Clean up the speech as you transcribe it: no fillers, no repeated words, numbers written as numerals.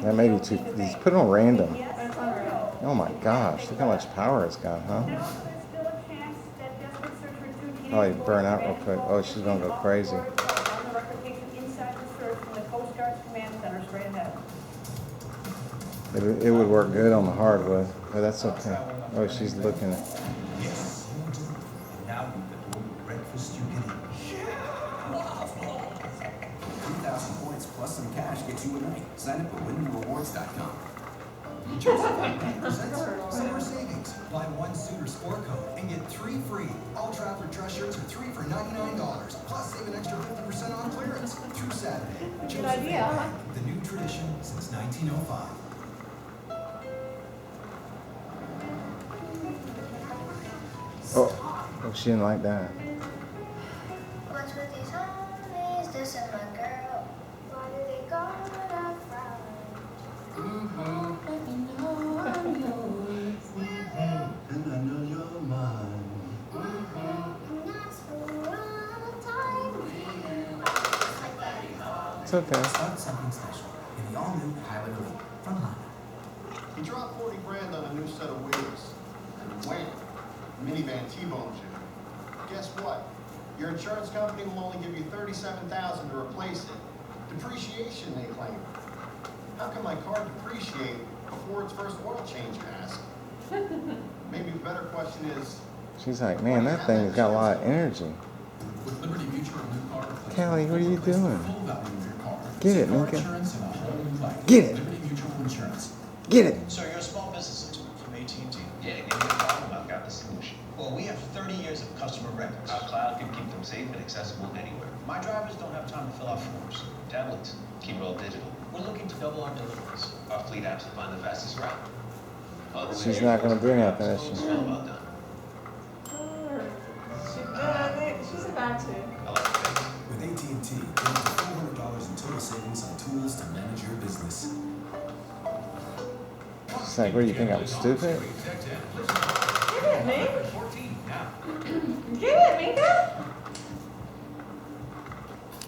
That may be too. Just put it on random. Oh my gosh! Look how much power it's got, huh? Oh, you burn out real quick. Oh, she's gonna go crazy. It would work good on the hardwood, but that's okay. Oh, she's looking at. Yes, you do. And now you can order breakfast you can eat. 3,000 points plus some cash gets you a night. Sign up at winrewards.com. New Jersey Bank presents Summer Savings. Buy one suit or sport coat and get 3 free. All Trafford dress shirts are 3 for $99. Plus save an extra 50% on clearance through Saturday. Good idea, huh? The new tradition since 1905. Oh, she didn't like that. What's with these homies? This is my girl. Why do they call it a frown? And I know you're mine. And that's for all the time. Like that. It's okay. Start something special in the all-new Pilot Elite from Honda. You drop 40 grand on a new set of wheels, and wham, minivan T-bones you. Guess what? Your insurance company will only give you $37,000 to replace it. Depreciation, they claim. How can my car depreciate before its first oil change, you ask? Maybe the better question is, She's like, man, that thing's got a lot of energy. With Liberty Mutual new car replacement, Kelly, what are you doing? full value of your car. Get it, Car Minka. insurance and a whole new life. Get it. Liberty Mutual Insurance. Get it. So you're a small business expert from AT&T. Yeah, give me a problem, I've got the solution. Well, we have 30 years of customer records. Our cloud can keep them safe and accessible anywhere. My drivers don't have time to fill out forms. Tablets, keep it all digital. We're looking to double our deliveries. Our fleet apps will find the fastest route. She's not gonna do nothing, is she? It's all about done. She's about to. I like the face. With AT&T, get up to $400 in total savings on tools to manage your business. She's like, what do you think? I'm stupid? Get it, Minka. Get it, Minka.